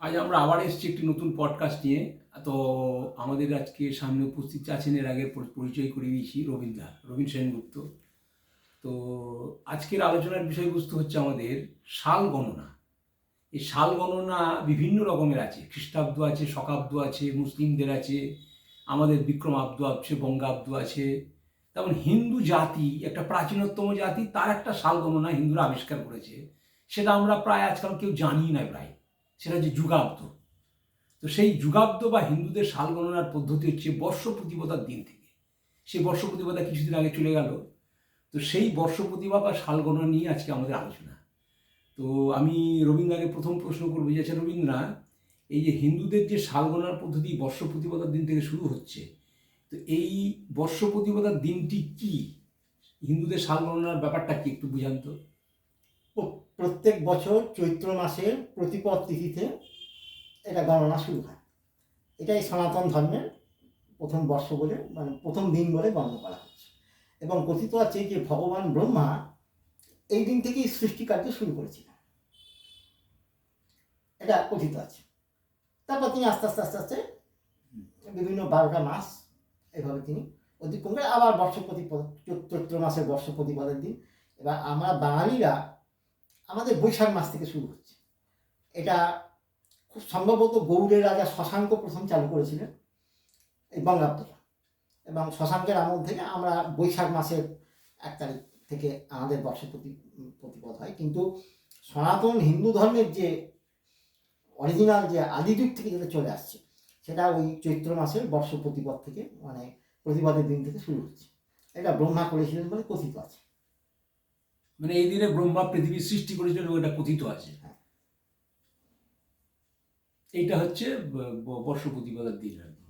আজ আমরা আবার এসেছি একটি নতুন পডকাস্ট নিয়ে। তো আমাদের আজকে সামনে উপস্থিত আছেন, এর আগে পরিচয় করিয়ে দিয়েছি, রবীন সেনগুপ্ত। তো আজকের আলোচনার বিষয়বস্তু হচ্ছে আমাদের সাল গণনা। এই সাল গণনা বিভিন্ন রকমের আছে, খ্রিস্টাব্দ আছে, শকাব্দ আছে, মুসলিমদের আছে, আমাদের বিক্রমাব্দ আছে, বঙ্গাব্দ আছে। তেমন হিন্দু জাতি একটা প্রাচীনতম জাতি, তার একটা সাল গণনা হিন্দুরা আবিষ্কার করেছে। সেটা আমরা প্রায় আজকাল কেউ জানি না প্রায়। সেটা হচ্ছে যুগাব্দ। তো সেই যুগাব্দ বা হিন্দুদের সাল গণনার পদ্ধতি হচ্ছে বর্ষ প্রতিপদার দিন থেকে। সেই বর্ষ প্রতিপদা কিছুদিন আগে চলে গেল। তো সেই বর্ষ প্রতিপদ বা সাল গণনা নিয়ে আজকে আমাদের আলোচনা। তো আমি রবীন্দ্রকে প্রথম প্রশ্ন করবো যে, আচ্ছা রবীন্দ্রা, এই যে হিন্দুদের যে সাল গণনার পদ্ধতি বর্ষ প্রতিপদার দিন থেকে শুরু হচ্ছে, তো এই বর্ষ প্রতিপদার দিনটি কি, হিন্দুদের সাল গণনার ব্যাপারটা কি একটু বুঝান তো। প্রত্যেক বছর চৈত্র মাসের প্রতিপদ তিথিতে এটা গণনা শুরু হয়। এটাই সনাতন ধর্মের প্রথম বর্ষ বলে, মানে প্রথম দিন বলে গণ্য করা হচ্ছে। এবং কথিত আছে যে ভগবান ব্রহ্মা এই দিন থেকেই সৃষ্টিকার্য শুরু করেছিলেন, এটা কথিত আছে। তারপর তিনি আস্তে আস্তে আস্তে আস্তে বিভিন্ন 12টা মাস এভাবে তিনি অতিক্রম করে আবার বর্ষ প্রতিপদ, চৈত্র মাসের বর্ষ প্রতিপদের দিন। এবার আমরা বাঙালিরা আমাদের বৈশাখ মাস থেকে শুরু হচ্ছে। এটা খুব সম্ভবত গৌড়ের রাজা শশাঙ্ক প্রথম চালু করেছিলেন এই বঙ্গাব্দটা, এবং শশাঙ্কের আমল থেকে আমরা বৈশাখ মাসের 1 তারিখ থেকে আমাদের বর্ষ প্রতিপদ হয়। কিন্তু সনাতন হিন্দু ধর্মের যে অরিজিনাল যে আদিযুগ থেকে যেটা চলে আসছে, সেটা ওই চৈত্র মাসের বর্ষ প্রতিপদ থেকে, মানে প্রতিপদের দিন থেকে শুরু হচ্ছে। এটা ব্রহ্মা করেছিলেন বলে কথিত আছে। মানে এই দিনে ব্রহ্মা পৃথিবীর সৃষ্টি করেছিলেন, এটা কথিত আছে। হ্যাঁ। এইটা হচ্ছে বর্ষ প্রতিপদার দিন আর কি।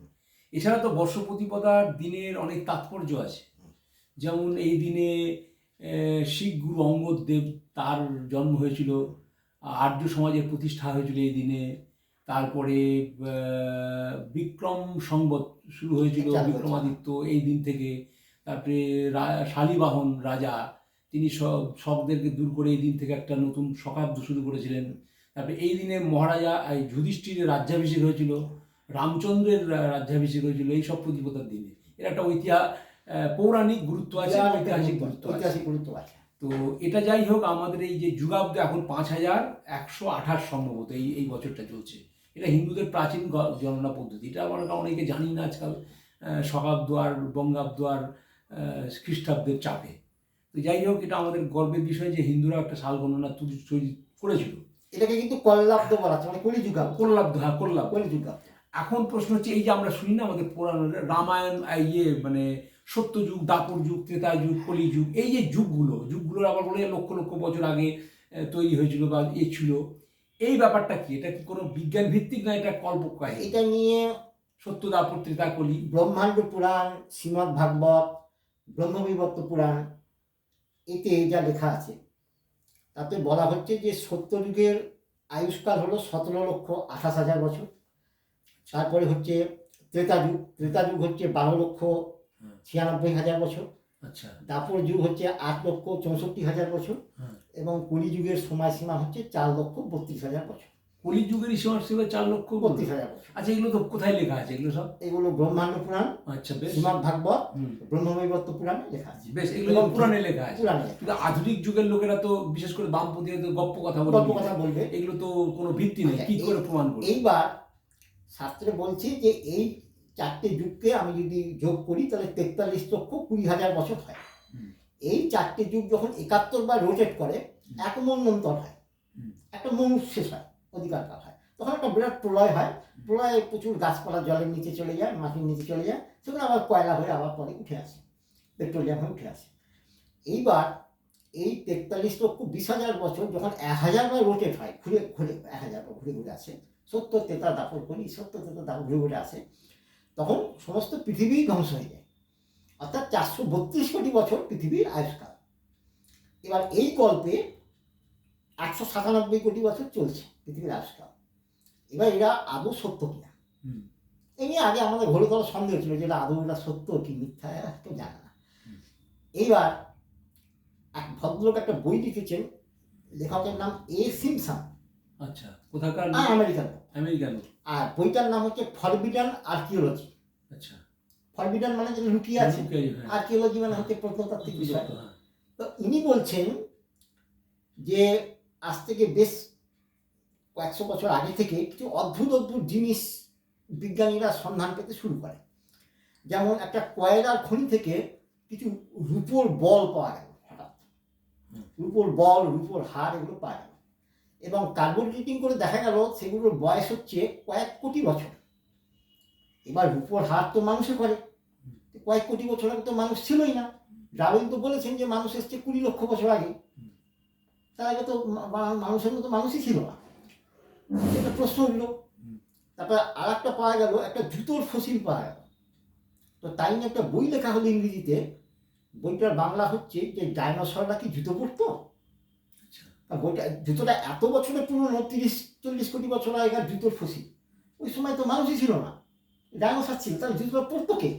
এছাড়া তো বর্ষ প্রতিপদার দিনের অনেক তাৎপর্য আছে। যেমন এই দিনে শিখ গুরু অঙ্গদ দেব, তার জন্ম হয়েছিল, আর্য সমাজের প্রতিষ্ঠা হয়েছিল এই দিনে। তারপরে বিক্রম সংবৎ শুরু হয়েছিল, বিক্রমাদিত্য এই দিন থেকে। তারপরে শালিবাহন রাজা, তিনি শকদেরকে দূর করে এই দিন থেকে একটা নতুন শকাব্দ শুরু করেছিলেন। তারপরে এই দিনে মহারাজা যুধিষ্ঠিরের রাজ্যাভিষেক হয়েছিল, রামচন্দ্রের রাজ্যাভিষেক হয়েছিল এই সব প্রতিপদার দিনে। এর একটা পৌরাণিক গুরুত্ব আছে, ঐতিহাসিক গুরুত্ব আছে। তো এটা যাই হোক, আমাদের এই যে যুগাব্দ এখন 5128 সম্ভবত এই বছরটা চলছে। এটা হিন্দুদের প্রাচীন গণনা পদ্ধতি। এটা আমরা অনেকে জানি না আজকাল, শকাব্দ আর বঙ্গাব্দ আর খ্রিস্টাব্দের চাপে। তো যাই হোক, এটা আমাদের গর্বের বিষয় যে হিন্দুরা একটা সাল গণনা তৈরি করেছিল। এটাকে কিন্তু কল্লাব্দ বলা হচ্ছে, মানে কলিযুগাব্দ। কল্লাব্দ, হ্যাঁ কল্লাব্দ, কলিযুগাব্দ। এখন প্রশ্ন হচ্ছে, এই যে আমরা শুনি না আমাদের পুরাণ রামায়ণ, মানে সত্যযুগ, দাপর যুগ, ত্রেতা যুগ, কলিযুগ, এই যে যুগগুলোর আবার বলে লক্ষ লক্ষ বছর আগে তৈরি হয়েছিল বা ছিল। এই ব্যাপারটা কি, এটা কি কোনো বিজ্ঞান ভিত্তিক না এটা কল্পকাহিনী? এটা নিয়ে সত্য, দাপর, ত্রেতা, কলি, ব্রহ্মাণ্ড পুরাণ, শ্রীমদ্ ভাগবত, ব্রহ্মবিবর্ত পুরাণ, এতে যা লেখা আছে তাতে বলা হচ্ছে যে সত্যযুগের আয়ুষ্কাল হলো 17,28,000 বছর। তারপরে হচ্ছে ত্রেতা যুগ হচ্ছে 12,96,000 বছর। আচ্ছা। দাপর যুগ হচ্ছে 8,64,000 বছর। এবং কলিযুগের সময়সীমা হচ্ছে 4,32,000 বছর। কলিযুগের সময়সীমা 4,32,000 বছর। আচ্ছা, এগুলো তো কোথায় লেখা আছে এগুলো সব? এগুলো ব্রহ্মাণ্ড পুরাণ, আচ্ছা বেশ, শ্রীমদ্ ভাগবত, ব্রহ্মবিবর্ত পুরাণে লেখা আছে। বেশ, এগুলো পুরাণে লেখা আছে। কিন্তু আধুনিক যুগের লোকেরা তো বিশেষ করে বামপন্থীরা তো গপ্প কথা বলবে, এগুলো তো কোনো ভিত্তি নেই, কি করে প্রমাণ করবে? এইবার শাস্ত্রে বলছি যে এই 4টে যুগকে আমি যদি যোগ করি তাহলে 43,20,000 বছর হয়। এই 4টে যুগ যখন 71 বার রোটেট করে এক মন্বন্তর হয়, একটা মনুষ্য শেষ হয়, অধিকারকাল হয়, তখন একটা বিরাট প্রলয় হয়। প্রলয়ে প্রচুর গাছপালা জলের নিচে চলে যায়, মাটির নিচে চলে যায়, সেগুলো আবার কয়লা হয়ে আবার পরে উঠে আসে, পেট্রোলিয়াম হয়ে উঠে আসে। এইবার এই 43,20,000 বছর যখন 1,000 বার রোটেট হয়, ঘুরে ঘুরে 1,000 বার ঘুরে ঘুরে আসে, সত্য তেতা দাপর করি, সত্য তেতা দাপর ঘুরে ঘুরে আসে, তখন সমস্ত পৃথিবী ধ্বংস হয়ে যায়। অর্থাৎ 432 কোটি বছর পৃথিবীর আয়ুষ্কাল। এবার এই কল্পে 897 কোটি বছর চলছে পৃথিবীর আয়ুষ্কাল। এবার এরা আদৌ সত্য কিনা, এই নিয়ে আগে আমাদের ঘোরতর সন্দেহ ছিল যে এটা আদৌ এটা সত্য কি মিথ্যা কেউ জানে না। এইবার এক ভদ্রলোক একটা বই লিখেছেন, লেখকের নাম এ সিমসন। আচ্ছা, কোথাকার? আমেরিকান। আমেরিকান। আর বইটার নাম হচ্ছে ফরবিডেন আর্কিওলজি। আচ্ছা, ফরবিডেন মানে যে লুকিয়ে আছে, হ্যাঁ। আর্কিওলজি মানে হচ্ছে প্রত্নতাত্ত্বিক বিষয়। হ্যাঁ। তো ইনি বলছেন যে আজ থেকে বেশ কয়েকশো বছর আগে থেকে কিছু অদ্ভুত অদ্ভুত জিনিস বিজ্ঞানীরা সন্ধান পেতে শুরু করে। যেমন একটা কয়লার খনি থেকে কিছু রূপোর বল পাওয়া গেল হঠাৎ, রূপোর বল, রূপোর হাড়, এগুলো পাওয়া গেল। এবং কার্বন ডেটিং করে দেখা গেল সেগুলোর বয়স হচ্ছে কয়েক কোটি বছর। এবার রূপোর হাড় তো মানুষে করে, কয়েক কোটি বছর আগে তো মানুষ ছিলই না। ডারউইন তো বলেছেন যে মানুষ এসছে 20 লক্ষ বছর আগে, তার আগে তো মানুষের মতো মানুষই ছিল না। একটা প্রশ্ন উঠল। তারপর আর একটা পাওয়া গেল, একটা জুতোর ফসিল পাওয়া গেল। তো তাই নিয়ে একটা বই লেখা হলো ইংরেজিতে। বইটার বাংলা হচ্ছে যে ডাইনোসররা কি জুতো পরতো। বইটা, জুতোটা এত বছরের পুরনো, 30-40 কোটি বছর আগেকার জুতোর ফসিল। ওই সময় তো মানুষই ছিল না, ডাইনোসর ছিল, তাহলে জুতোটা পরতো কে?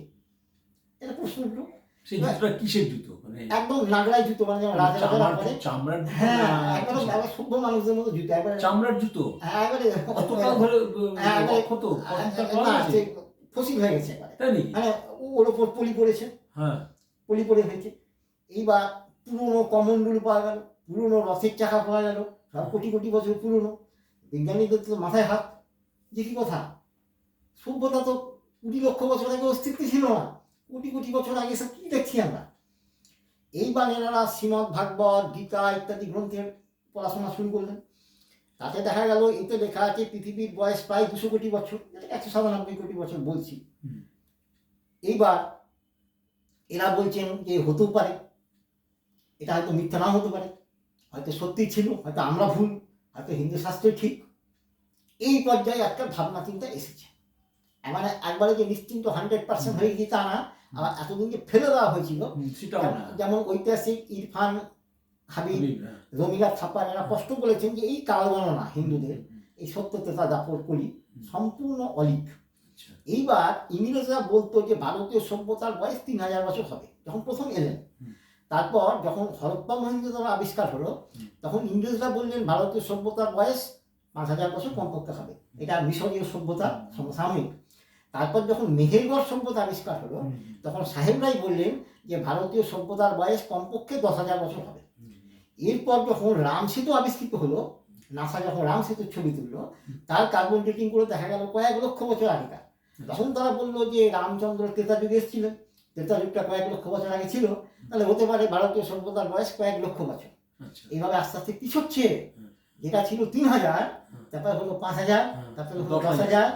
এটা প্রশ্ন উঠলো। সেই জুতোটা কিসের জুতো? মানে একদম নাগরাই জুতো, মানে যেমন রাজারা পরে। চামড়ার জুতো? হ্যাঁ, একবারে সভ্য মানুষদের মতো জুতো, একবারে চামড়ার জুতো। একবারে কতকাল ধরে ক্ষত ফসিল হয়ে গেছে একবারে, তাই নাকি? মানে ওর ওপর পলি পড়েছে। হ্যাঁ, পলি পড়ে হয়েছে। এইবার পুরনো কমন্ডল পাওয়া গেল, পুরনো রথের চাকা পাওয়া গেল, সব কোটি কোটি বছর পুরনো। বিজ্ঞানীদের তো মাথায় হাত, যে কি কথা, সভ্যতা তো 20 লক্ষ বছর আগে অস্তিত্ব ছিল না, কোটি কোটি বছর আগে সব কি দেখছি আমরা। এইবার এনারা শ্রীমদ্ ভাগবত, গীতা ইত্যাদি গ্রন্থের পড়াশোনা শুরু করলেন। তাতে দেখা গেল এতে লেখা আছে পৃথিবীর বয়স প্রায় 200 কোটি বছর, 197 কোটি বছর বলছি। এইবার এরা বলছেন যে হতেও পারে, এটা হয়তো মিথ্যা নাও হতে পারে, হয়তো সত্যি ছিল, হয়তো আমরা ভুল, হয়তো হিন্দু শাস্ত্র ঠিক। এই পর্যায়ে একটা ভাবনা চিন্তা এসেছে। মানে একবারে যে নিশ্চিন্ত 100% হয়ে গেছে তা না, আবার এতদিন যে ফেলে দেওয়া হয়েছিল সেটাও না। যেমন ঐতিহাসিক ইরফান হাবিব, রমিলা থাপার, এরা স্পষ্ট বলেছেন যে এই কালগণনা হিন্দুদের, এই সত্যতা দাপর কলি সম্পূর্ণ অলিক। এইবার ইংরেজরা বলতো যে ভারতীয় সভ্যতার বয়স 3000 বছর হবে যখন প্রথম এলেন। তারপর যখন হরপ্পা মহেঞ্জোদারো আবিষ্কার হলো, তখন ইংরেজরা বললেন ভারতীয় সভ্যতার বয়স 5000 বছর কমপক্ষে হবে, এটা মিশরীয় সভ্যতা সমসাময়িক। তারপর যখন মেহেরগড় সভ্যতা আবিষ্কার হলো, তখন সাহেবরাই বললেন যে ভারতীয় সভ্যতার বয়স কমপক্ষে 10,000 বছর হবে। এরপর যখন রাম সেতু আবিষ্কৃত হলো, নাসা যখন রাম সেতুর ছবি তুললো, তার কার্বন ডেটিং করে দেখা গেল কয়েক লক্ষ বছর আগেকার। তখন তারা বললো যে রামচন্দ্র ত্রেতা যুগে এসেছিলেন, ত্রেতা যুগটা কয়েক লক্ষ বছর আগে ছিল, তাহলে হতে পারে ভারতীয় সভ্যতার বয়স কয়েক লক্ষ বছর। এইভাবে আস্তে আস্তে পিছোচ্ছে, যেটা ছিল 3000, তারপর হলো 5000, তারপরে হলো 10,000।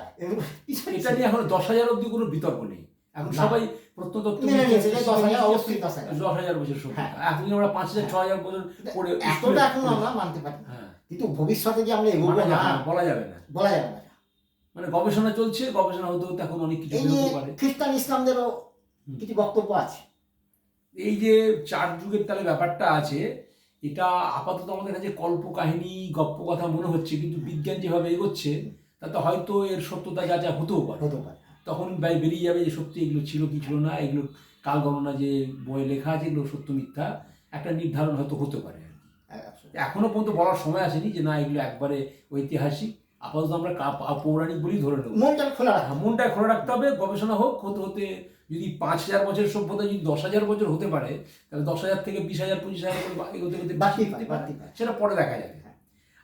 এটা নিয়ে এখন 10,000 অব্দি কোনো বিতর্ক নেই, এখন সবাই প্রত্নতত্ত্ব 10,000 অবশ্যই 10,000 বছর সভ্যতা। এখন আমরা 5,000 6,000 বছর পরে এতটা এখন আমরা মানতে পারি, কিন্তু ভবিষ্যতে যে আমরা এগোবো না বলা যাবে না, বলা যাবে না। মানে গবেষণা চলছে, গবেষণা হতে হতে এখন অনেক কিছু এই যে হতে পারে। খ্রিস্টান ইসলামদেরও কিছু বক্তব্য আছে। এই যে 4 যুগের তাহলে ব্যাপারটা আছে, এটা আপাতত আমাদের কাছে কল্প কাহিনী, গপ্প কথা মনে হচ্ছে, কিন্তু বিজ্ঞান যেভাবে এগোচ্ছে তাতে হয়তো এর সত্যতা যা যা হতেও পারে। তখন বেরিয়ে যাবে যে সত্যি এগুলো ছিল কি ছিল না, এগুলো কাল গণনা যে বইয়ে লেখা আছে এগুলো সত্য মিথ্যা একটা নির্ধারণ হয়তো হতে পারে। এখনো পর্যন্ত বলার সময় আসেনি যে না এগুলো একবারে ঐতিহাসিক। আপাতত আমরা পৌরাণিক বলেই ধরে নেব। মনটা খোলা রাখতে হবে, গবেষণা হোক, হতে হতে যদি 5,000 বছরের সভ্যতা যদি 10,000 বছর হতে পারে, তাহলে 10,000 থেকে 20,000 25,000 এগোতে এগোতে সেটা পরে দেখা যাবে।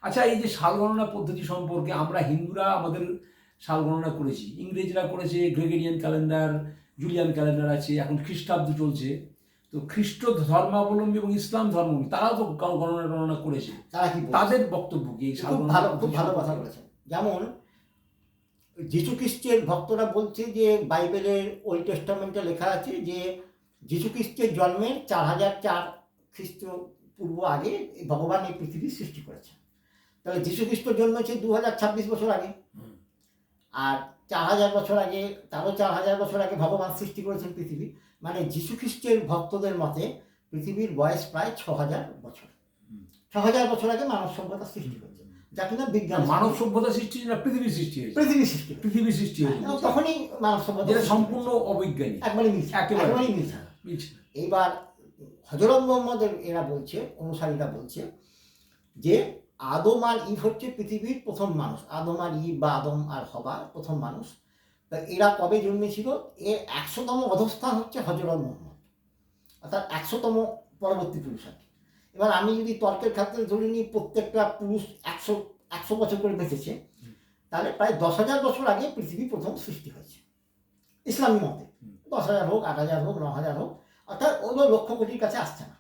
আচ্ছা, এই যে সাল গণনা পদ্ধতি সম্পর্কে, আমরা হিন্দুরা আমাদের সাল গণনা করেছি, ইংরেজরা করেছে গ্রেগরিয়ান ক্যালেন্ডার, জুলিয়ান ক্যালেন্ডার আছে, এখন খ্রিস্টাব্দ চলছে। তো খ্রিস্ট ধর্মাবলম্বী এবং ইসলাম ধর্মাবলম্বী তারাও তো গণনা করেছে, তাদের বক্তব্য কি? খুব ভালো কথা বলেছেন। যেমন যীশু খ্রিস্টের ভক্তরা বলছে যে বাইবেলের ওল্ড টেস্টামেন্টে লেখা আছে যে যীশু খ্রিস্টের জন্মের 4004 খ্রিস্টপূর্ব আগে ভগবান এই পৃথিবী সৃষ্টি করেছেন। তাহলে যীশু খ্রিস্ট জন্মেছে 2026 বছর আগে, আর 4000 বছর আগে, তারও 4000 বছর আগে ভগবান সৃষ্টি করেছেন পৃথিবী। মানে যীশু খ্রিস্টের ভক্তদের মতে পৃথিবীর বয়স প্রায় 6000 বছর। 6000 বছর আগে মানব সভ্যতা সৃষ্টি হয়েছে, যা কিনা বিজ্ঞান। মানব সভ্যতা সৃষ্টি না পৃথিবীর সৃষ্টি হয়েছে? পৃথিবীর সৃষ্টি হয়েছে, তখনই মানব সভ্যতা সম্পূর্ণ অবৈজ্ঞানিক, একবারই মিথ্যা। এইবার হযরত মুহাম্মদের এরা বলছে, অনুসারীরা বলছে যে আদম আর ঈভ হচ্ছে পৃথিবীর প্রথম মানুষ। আদম আর ঈভ বা আদম আর হবা প্রথম মানুষ। তা এরা কবে জন্মেছিল? এর 100তম অধস্থান হচ্ছে হযরত মুহাম্মদ, অর্থাৎ 100তম পরবর্তী পুরুষ আর কি। এবার আমি যদি তর্কের ক্ষেত্রে ধরে নিই প্রত্যেকটা পুরুষ 100 বছর করে বেঁচেছে, তাহলে প্রায় 10,000 বছর আগে পৃথিবী প্রথম সৃষ্টি হয়েছে ইসলামী মতে। 10,000 হোক, 8,000 হোক, 9,000 হোক, অর্থাৎ ওগুলো লক্ষ কোটির কাছে আসছে না।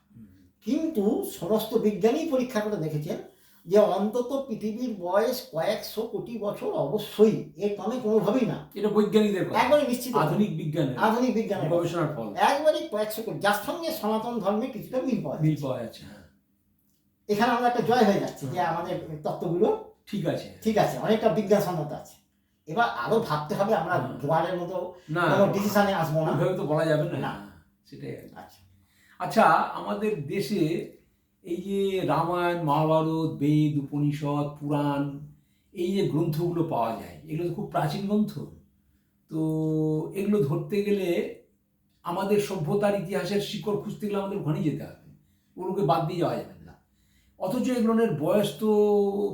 কিন্তু সমস্ত বিজ্ঞানী পরীক্ষা করে দেখেছেন যে অন্তত পৃথিবীর বয়স কয়েকশো কোটি বছর অবশ্যই, এর কমে কোনোভাবেই না। এটা বৈজ্ঞানিকদের কথা, একবারে নিশ্চিত, আধুনিক বিজ্ঞানের গবেষণার ফল, একবারে কয়েকশো কোটি, যার সঙ্গে সনাতন ধর্মে কিছুটা মিল পাওয়া যাচ্ছে। এখানে আমরা একটা জয় হয়ে যাচ্ছে যে আমাদের তত্ত্বগুলো ঠিক আছে, অনেকটা বিজ্ঞানসম্মত আছে। এবার আরো ভাবতে হবে, আমরা জোয়ারের মতো কোনো ডিসিশনে আসবো না, তো বলা যাবে না সেটাই। আচ্ছা, আমাদের দেশে এই যে রামায়ণ, মহাভারত, বেদ, উপনিষদ, পুরাণ, এই যে গ্রন্থগুলো পাওয়া যায়, এগুলো তো খুব প্রাচীন গ্রন্থ। তো এগুলো ধরতে গেলে আমাদের সভ্যতার ইতিহাসের শিকড় খুঁজতে গেলে আমাদের ওখানেই যেতে হবে, ওগুলোকে বাদ দিয়ে যাওয়া যাবে না। অথচ এগুলোর বয়স তো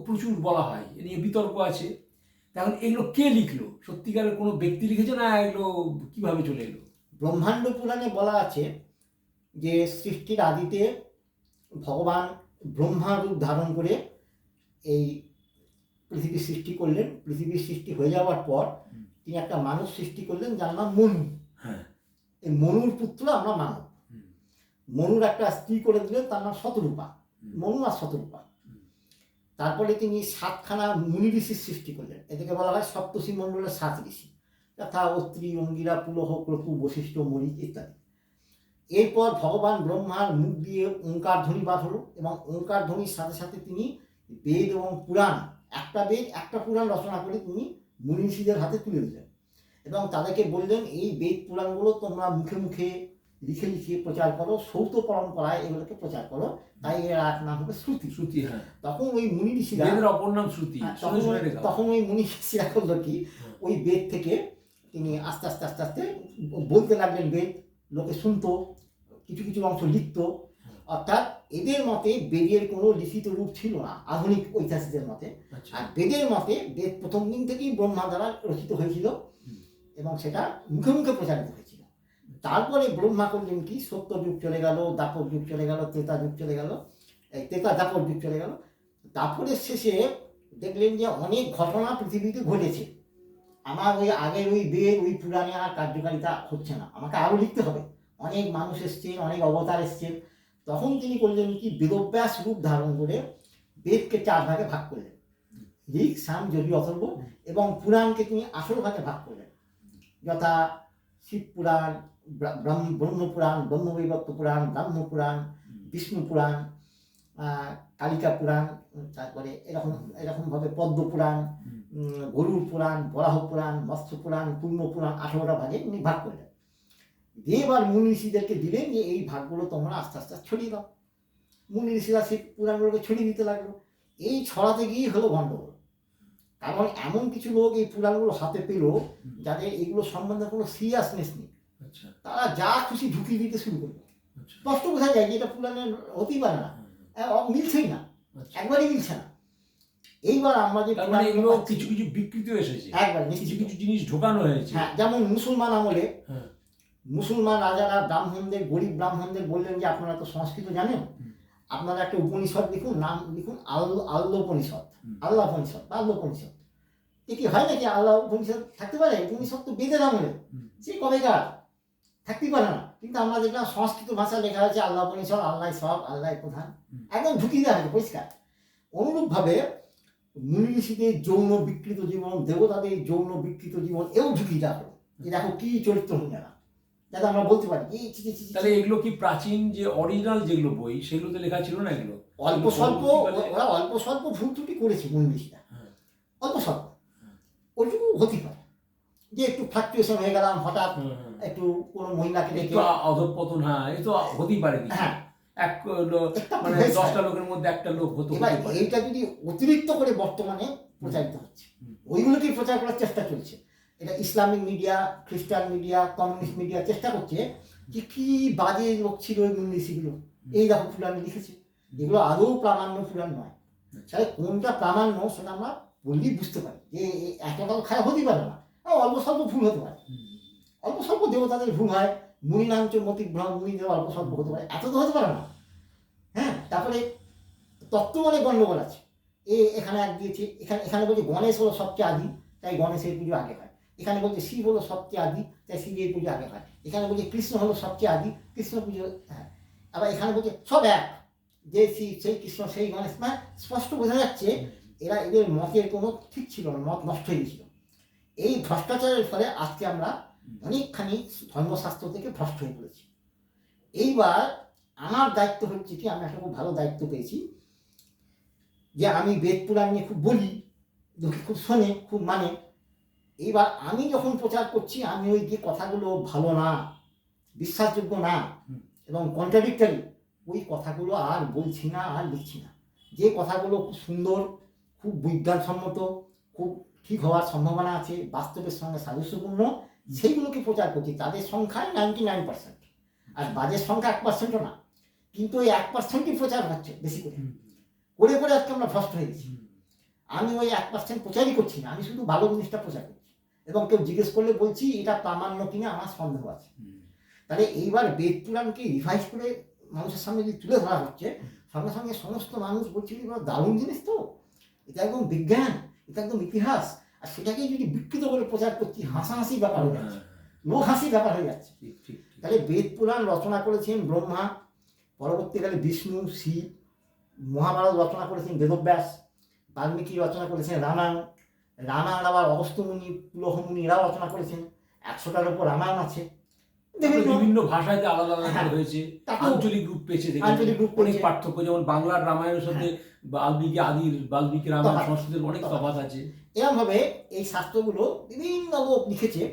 প্রচুর বলা হয়, এ নিয়ে বিতর্ক আছে। এখন এগুলো কে লিখলো? সত্যিকারের কোনো ব্যক্তি লিখেছে না এগুলো কিভাবে চলে এলো? ব্রহ্মাণ্ড পুরাণে বলা আছে যে সৃষ্টির আদিতে ভগবান ব্রহ্মা রূপ ধারণ করে এই পৃথিবীর সৃষ্টি করলেন। পৃথিবীর সৃষ্টি হয়ে যাওয়ার পর তিনি একটা মানুষ সৃষ্টি করলেন যার নাম মনু। এই মনুর পুত্র আমরা মানব। মনুর একটা স্ত্রী করে দিলেন, তার নাম শতরূপা। মনু আর শতরূপা। তারপরে তিনি 7খানা মুনি ঋষির সৃষ্টি করলেন। এদেরকে বলা হয় সপ্তর্ষি মণ্ডলের 7 ঋষি, যথা অত্রি, অঙ্গিরা, পুলহ, ক্রতু, বশিষ্ঠ, মরিচ ইত্যাদি। এরপর ভগবান ব্রহ্মার মুখ দিয়ে ওঙ্কার ধ্বনি বার হলো, এবং ওঙ্কার ধ্বনির সাথে সাথে তিনি বেদ এবং পুরাণ, একটা বেদ একটা পুরাণ রচনা করে তিনি মুনি ঋষিদের হাতে তুলে দিলেন, এবং তাদেরকে বললেন এই বেদ পুরাণগুলো তোমরা মুখে মুখে লিখে লিখে প্রচার করো, সৌত পরম্পরায় এগুলোকে প্রচার করো। তাই এর এক নাম হবে শ্রুতি। তখন ওই মুনি ঋষিরা, অপর নাম শ্রুতি, তখন ওই মুনি ঋষিরা করলো কি, ওই বেদ থেকে তিনি আস্তে আস্তে আস্তে আস্তে বলতে লাগলেন বেদ, লোকে শুনতো, কিছু কিছু অংশ লিখত। অর্থাৎ এদের মতে বেদের কোনো লিখিত রূপ ছিল না আধুনিক ঐতিহাসিকদের মতে। আর বেদের মতে বেদ প্রথম দিন থেকেই ব্রহ্মা দ্বারা রচিত হয়েছিল এবং সেটা মুখে মুখে প্রচারিত হয়েছিল। তারপরে ব্রহ্মা করলেন কি, সত্য যুগ চলে গেল, দাপর যুগ চলে গেল, ত্রেতা যুগ চলে গেল, দাপর যুগ চলে গেল। দাপরের শেষে দেখলেন যে অনেক ঘটনা পৃথিবীতে ঘটেছে, আমার ওই আগের ওই বেদ ওই পুরাণে আর কার্যকারিতা হচ্ছে না, আমাকে আরও লিখতে হবে। অনেক মানুষ এসছেন, অনেক অবতার এসছেন। তখন তিনি করলেন কি, বেদব্যাস রূপ ধারণ করে বেদকে 4 ভাগে ভাগ করলেন, ঋক, সাম, যজু, অথর্ব, এবং পুরাণকে তিনি 18 ভাগে ভাগ করলেন, যথা শিব পুরাণ, ব্রহ্মপুরাণ, ব্রহ্মবৈবর্ত পুরাণ, ব্রাহ্ম পুরাণ, বিষ্ণু পুরাণ, কালিকা পুরাণ, তারপরে এরকমভাবে পদ্ম পুরাণ, গরুড় পুরাণ, বরাহ পুরাণ, মৎস্য পুরাণ, কুর্ম পুরাণ, 18টা ভাগে উনি ভাগ করলেন। দিয়ে এবার মুনি ঋষিদেরকে দিলেন যে এই ভাগগুলো তোমরা আস্তে আস্তে ছড়িয়ে দাও। মুনি ঋষিরা সেই পুরাণগুলোকে ছড়িয়ে দিতে লাগলো। এই ছড়াতে গিয়ে হলো গণ্ডগোল, কারণ এমন কিছু লোক এই পুরাণগুলো হাতে পেল যাদের এগুলো সম্বন্ধে কোনো সিরিয়াসনেস নেই, তারা যা খুশি ঢুকিয়ে দিতে শুরু করলো। স্পষ্ট বোঝা যায় যে এটা পুরাণের হতেই পারে না, মিলছেই না, একবারই মিলছে না। এইবার আমরা যে এগুলো কিছু কিছু বিকৃত এসেছে, একবার কিছু কিছু জিনিস ঢোকানো হয়েছে। হ্যাঁ, যেমন মুসলমান আমলে মুসলমান রাজারা ব্রাহ্মণদের, গরিব ব্রাহ্মণদের বললেন যে আপনারা তো সংস্কৃত জানেন, আপনারা একটা উপনিষদ লিখুন, নাম লিখুন আল্লাহ উপনিষদ, আল্লাহ উপনিষদ বা আল্লাহ উপনিষদ। এ কি হয় নাকি আল্লাহ উপনিষদ থাকতে পারে? উপনিষদ তো বেদের আমলে, সে কবেকার, থাকতেই পারে না। কিন্তু আমরা দেখলাম সংস্কৃত ভাষা লেখা হয়েছে আল্লাহ উপনিষদ, আল্লাহ সব, আল্লাহ প্রধান, একদম ঢুকিয়ে দেওয়া হয়েছে পরিষ্কার। অনুরূপভাবে মুনি ঋষিদের যৌন বিকৃত জীবন, দেবতাদের যৌন বিকৃত জীবন, এও ঢুকিয়ে দেওয়া হলো। দেখো কি চরিত্রহীন এরা, যাতে আমরা বলতে পারি তাহলে এগুলো কি প্রাচীন যে অরিজিনাল যেগুলো বই সেগুলোতে লেখা ছিল না? এগুলো অল্প স্বল্প, ওরা অল্প স্বল্প ভুল ত্রুটি করেছে মুনি ঋষিরা, অল্প স্বল্প, ওইটুকু হতে পারে যে একটু ফ্লাকচুয়েশন হয়ে গেলাম, হঠাৎ একটু কোনো মহিলাকে দেখে অধঃপতন, হ্যাঁ এই তো হতেই পারে। হ্যাঁ, মানে 10টা লোকের মধ্যে একটা লোক হতে পারে। এইটা যদি অতিরিক্ত করে বর্তমানে প্রচারিত হচ্ছে, ওইগুলোকেই প্রচার করার চেষ্টা চলছে। এটা ইসলামিক মিডিয়া, খ্রিস্টান মিডিয়া, কমিউনিস্ট মিডিয়া চেষ্টা করছে যে কি বাজে লোক ছিল ওই মুনি ঋষিগুলো, এই দেখো পুরাণে লিখেছে, এগুলো আদৌ প্রামাণ্য পুরাণ নয়। তাহলে কোনটা প্রামাণ্য সেটা আমরা বললেই বুঝতে পারি যে এতটা তো খারাপ হতেই পারে না, অল্প স্বল্প ভুল হতে পারে, অল্প স্বল্প দেবতাদের ভুল হয়, মুনি নাঞ্চ মতি ভ্রম, মুনিদের অল্প স্বল্প হতে পারে, এত তো হতে পারে না। হ্যাঁ, তারপরে তত্ত্ব মানে গণ্ডগোল আছে, এখানে এক দিয়েছে, এখানে বলছে গণেশ হলো সবচেয়ে আদি, তাই গণেশের পুজো আগে হয়। এখানে বলছে শিব হলো সবচেয়ে আদি, তাই শিবের পুজো আগে হয়। এখানে বলছে কৃষ্ণ হলো সবচেয়ে আদি, কৃষ্ণ পুজো, হ্যাঁ। আবার এখানে বলছে সব এক, যে সেই কৃষ্ণ সেই গণেশ, মানে স্পষ্ট বোঝা যাচ্ছে এদের মতের কোনো ঠিক ছিল না, মত নষ্ট হয়ে গেছিল। এই ভ্রষ্টাচারের ফলে আজকে আমরা অনেকখানি ধর্মশাস্ত্র থেকে ভ্রষ্ট হয়ে পড়েছি। এইবার আমার দায়িত্ব হচ্ছে কি, আমি একটা খুব ভালো দায়িত্ব পেয়েছি যে আমি বেদ পুরাণ নিয়ে খুব বলি, লোকে খুব শোনে, খুব মানে। এইবার আমি যখন প্রচার করছি, আমি ওই যে কথাগুলো ভালো না, বিশ্বাসযোগ্য না এবং কন্ট্রাডিক্টরি, ওই কথাগুলো আর বলছি না, আর লিখছি না। যে কথাগুলো খুব সুন্দর, খুব বিজ্ঞানসম্মত, খুব ঠিক হওয়ার সম্ভাবনা আছে, বাস্তবের সঙ্গে সাদৃশ্যপূর্ণ, সেইগুলোকে প্রচার করছি। তাদের সংখ্যায় 99%, আর বাজের সংখ্যা 1%ও না, কিন্তু ওই 1%ই প্রচার হচ্ছে বেশি করে করে করে আজকে আমরা ভ্রষ্ট হয়ে গেছি। আমি ওই 1% প্রচারই করছি না, আমি শুধু ভালো জিনিসটা প্রচার করছি, এবং কেউ জিজ্ঞেস করলে বলছি এটা প্রামাণ্য কিনা আমার সন্দেহ আছে। তাহলে এইবার বেদ পুরাণকে রিভাইজ করে মানুষের সামনে যদি তুলে ধরা হচ্ছে, সঙ্গে সঙ্গে সমস্ত মানুষ বলছে এবার দারুণ জিনিস, তো এটা একদম বিজ্ঞান, এটা একদম ইতিহাস, আর সেটাকেই যদি বিকৃত করে প্রচার করছি, হাসাহাসি ব্যাপার হয়ে যাচ্ছে, লোক হাসি ব্যাপার হয়ে যাচ্ছে। তাহলে বেদ পুরাণ রচনা করেছেন ব্রহ্মা, পরবর্তীকালে বিষ্ণু, শিব। মহাভারত রচনা করেছেন বেদব্যাস, বাল্মীকি রচনা করেছেন রামায়ণ, রামায়ণ আবার অগস্ত্যমুনি, পুলহমুনি এরাও রচনা করেছেন। 100টার উপর রামায়ণ আছে, বিভিন্ন ভাষায় আলাদা আলাদা হয়েছে, আঞ্চলিক রূপ পেয়েছে, অনেক পার্থক্য, যেমন বাংলার রামায়ণের সাথে বাল্মীকি রামায়ণ সংস্কৃতের অনেক তফাৎ আছে। এরকম ভাবে এই শাস্ত্রগুলো বিভিন্ন লোক লিখেছে,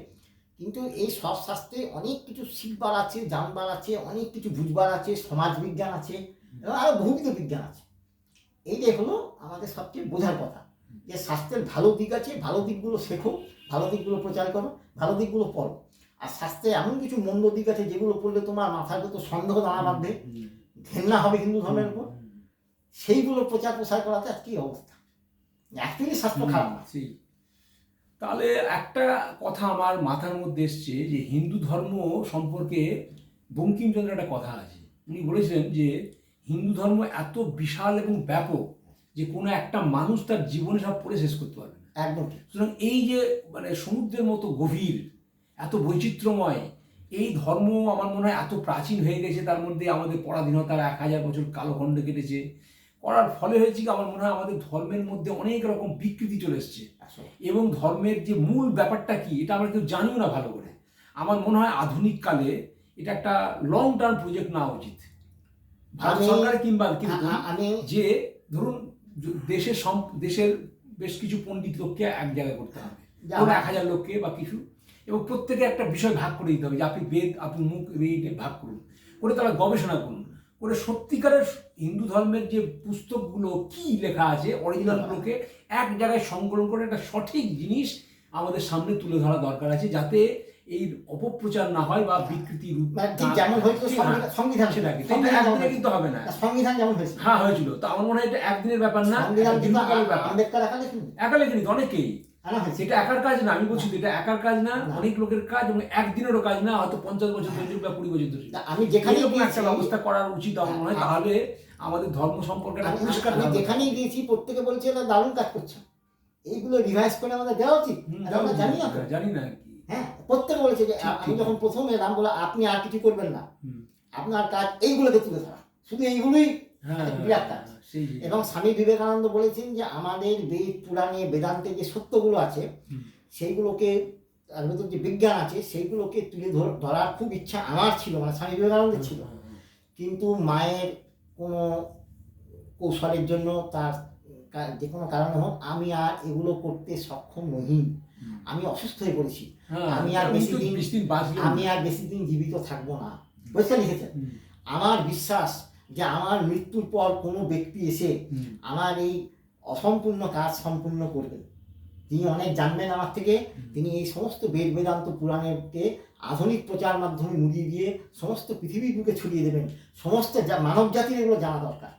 কিন্তু এই সব শাস্ত্রে অনেক কিছু শিখবার আছে, জানবার আছে, অনেক কিছু বুঝবার আছে, সমাজ বিজ্ঞান আছে এবং আরো বহুবিধ বিজ্ঞান আছে। এইটাই হলো আমাদের সবচেয়ে বোঝার কথা, যে শাস্ত্রের ভালো দিক আছে, ভালো দিকগুলো শেখো, ভালো দিকগুলো প্রচার করো, ভালো দিকগুলো পড়ো। আর শাস্ত্রে এমন কিছু মন্দ দিক আছে যেগুলো পড়লে তোমার মাথার ভেতর সন্দেহ দানা বাঁধবে, ঘেন্না হবে হিন্দু ধর্মের উপর, সেইগুলো প্রচার প্রসার করাতে আর কি অবস্থা। অ্যাকচুয়ালি শাস্ত্র খারাপ না। তাহলে একটা কথা আমার মাথার মধ্যে এসছে, যে হিন্দু ধর্ম সম্পর্কে বঙ্কিমচন্দ্রের একটা কথা আছে। উনি বলেছিলেন যে হিন্দু ধর্ম এত বিশাল এবং ব্যাপক যে কোনো একটা মানুষ তার জীবনে সব পড়ে শেষ করতে পারবে না। একদম। সুতরাং এই যে মানে সমুদ্রের মতো গভীর, এত বৈচিত্র্যময় এই ধর্ম, আমার মনে হয় এত প্রাচীন হয়ে গেছে, তার মধ্যে আমাদের পরাধীনতার 1000 বছর কালখণ্ড কেটেছে, করার ফলে হয়েছে কি, আমার মনে হয় আমাদের ধর্মের মধ্যে অনেক রকম বিকৃতি চলে এসছে, এবং ধর্মের যে মূল ব্যাপারটা কি এটা আমরা কেউ জানিও না ভালো করে। আমার মনে হয় আধুনিক কালে এটা একটা লং টার্ম প্রজেক্ট নেওয়া উচিত ভারত সরকার, কিংবা যে ধরুন দেশের বেশ কিছু পণ্ডিত লোককে এক জায়গায় করতে হবে, 1000 লোককে বা কিছু, এবং প্রত্যেকে একটা বিষয় ভাগ করে দিতে হবে, যে আপনি বেদ, আপনি মুখ, এই ভাগ করুন, করে তারা গবেষণা করুন, করে সত্যিকারের হিন্দু ধর্মের যে পুস্তকগুলো কি লেখা আছে অরিজিনালগুলোকে এক জায়গায় সংকলন করে একটা সঠিক জিনিস আমাদের সামনে তুলে ধরা দরকার আছে, যাতে এই অপপ্রচার না হয় বা বিকৃতি রূপ যেমন হয়েছিল সংবিধান, সেটাকে কিন্তু হবে না। সংবিধান যেমন হয়েছিল, হ্যাঁ হয়েছিল, তো আমার মনে হয় এটা একদিনের ব্যাপার না, একা লেখেনি তো অনেকেই, সেটা একার কাজ না। আমি বলছি এটা একার কাজ না, অনেক লোকের কাজ, এবং একদিনেরও কাজ না, হয়তো 50 বছর ধরে বা 20 বছর ধরে। আমি যেখানে একটা ব্যবস্থা করার উচিত আমার মনে হয়, তাহলে আমাদের ধর্ম সম্পর্কে পরিষ্কার। আমি যেখানেই গিয়েছি প্রত্যেকে বলছে এটা দারুণ কাজ করছে, এইগুলো রিভাইজ করে আমাদের দেওয়া উচিত, আমরা জানি না। হ্যাঁ, প্রত্যেকে বলেছে যে আমি যখন প্রথম এলাম বলে আপনি আর কিছু করবেন না, আপনার কাজ এইগুলোকে তুলে ধরা, শুধু এইগুলোই বিরাট কাজ। এবং স্বামী বিবেকানন্দ বলেছেন যে আমাদের বেদ পুরাণে বেদান্তে যে সত্যগুলো আছে সেইগুলোকে, তার ভেতর যে বিজ্ঞান আছে সেইগুলোকে তুলে ধরার খুব ইচ্ছা আমার ছিল, মানে স্বামী বিবেকানন্দের ছিল, কিন্তু মায়ের কোনো কৌশলের জন্য, তার যে কোনো কারণে হোক, আমি আর এগুলো করতে সক্ষম নই, আমি অসুস্থ হয়ে পড়েছি, আমি আর বেশি দিন জীবিত থাকবো না, বুঝতে লিখেছেন। আমার বিশ্বাস যে আমার মৃত্যুর পর কোনো ব্যক্তি এসে আমার এই অসম্পূর্ণ কাজ সম্পূর্ণ করবেন, তিনি অনেক জানবেন আমার থেকে, তিনি এই সমস্ত বেদ বেদান্ত পুরাণকে আধুনিক প্রচার মাধ্যমে মুড়িয়ে দিয়ে সমস্ত পৃথিবীর বুকে ছড়িয়ে দেবেন, সমস্ত মানব জাতির এগুলো জানা দরকার।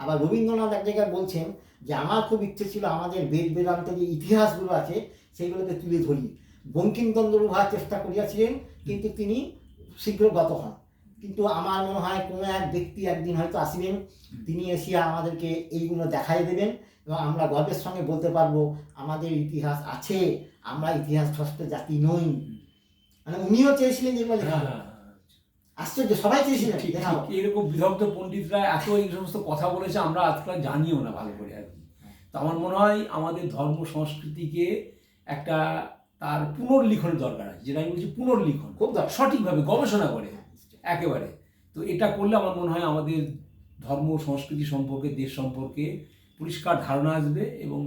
আবার রবীন্দ্রনাথ এক জায়গায় বলছেন যে আমার খুব ইচ্ছে ছিল আমাদের বেদ বেদান্তের যে ইতিহাসগুলো আছে সেগুলোকে তুলে ধরি। বঙ্কিমচন্দ্র উহা চেষ্টা করিয়াছিলেন, কিন্তু তিনি শীঘ্র গত হন। কিন্তু আমার মনে হয় কোনো এক ব্যক্তি একদিন হয়তো আসিবেন, তিনি এসিয়া আমাদেরকে এইগুলো দেখাই দেবেন এবং আমরা গর্বের সঙ্গে বলতে পারবো আমাদের ইতিহাস আছে, আমরা ইতিহাস ধ্বস্ত জাতি নই। মানে উনিও চেয়েছিলেন যেগুলো লেখা হোক। আশ্চর্য, সবাই চেয়েছিলেন ঠিক লেখা হোক। ঠিক এরকম বিদগ্ধ পণ্ডিতরা এত এই সমস্ত কথা বলেছে, আমরা আজকাল জানিও না ভালো করে আর কি। তো আমার মনে হয় আমাদের ধর্ম সংস্কৃতিকে একটা তার পুনর্লিখনের দরকার আছে, যেটা আমি বলছি পুনর্লিখন, খুব দরকার। সঠিকভাবে গবেষণা করে একেবারে। তো এটা করলে আমার মনে হয় আমাদের ধর্ম সংস্কৃতি সম্পর্কে, দেশ সম্পর্কে পরিষ্কার ধারণা আসবে এবং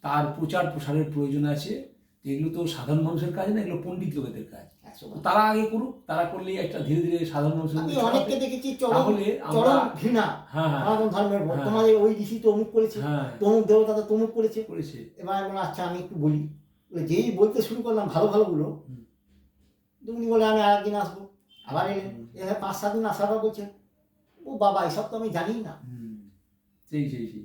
তার প্রচার প্রসারের প্রয়োজন আছে। তো এগুলো তো সাধারণ মানুষের কাজ না, এগুলো পণ্ডিত লোকেদের কাজ। তো তারা আগে করুক, তারা করলেই একটা ধীরে ধীরে সাধারণ মানুষের আমি মধ্যে অনেককে ছড়াবে। দেখেছি তাহলে আমরা চরম ঘৃণা হ্যাঁ হ্যাঁ সনাতন ধর্মের উপর। হ্যাঁ। তোমাদের ওই ঋষি তো অমুক করেছে, হ্যাঁ তমুক দেবতা তো তমুক করেছে। করেছে। এবার আমি বললাম আচ্ছা আমি একটু বলি। বলে যেই বলতে শুরু করলাম ভালো ভালোগুলো, উনি বলে আমি আর একদিন আসবো। আবার এলেন, এখানে 5-7 দিন আসার পর বলছেন ও বাবা এসব তো আমি জানি না। সেই সেই সেই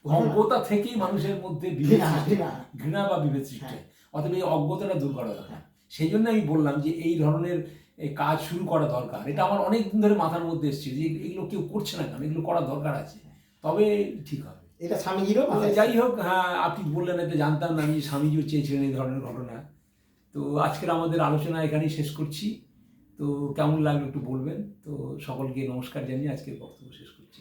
অজ্ঞতা থেকেই মানুষের মধ্যে বিভেদ সৃষ্টি হয়, ঘৃণা বা বিভেদ সৃষ্টি হয়। অতএব এই অজ্ঞতাটা দূর করা দরকার। সেই জন্য আমি বললাম যে এই ধরনের এই কাজ শুরু করা দরকার। এটা আমার অনেক দিন ধরে মাথার মধ্যে এসছে যে এগুলো কেউ করছে না কেন, এগুলো করা দরকার আছে, তবে ঠিক হবে। এটা স্বামীজিরও তো যাই হোক, হ্যাঁ আপনি বললেন, এতে জানতাম না আমি যে স্বামীজিও চেয়েছিলেন এই ধরনের ঘটনা। তো আজকের আমাদের আলোচনা এখানেই শেষ করছি। তো কেমন লাগলো একটু বলবেন। তো সকলকে নমস্কার জানিয়ে আজকের বক্তব্য শেষ করছি।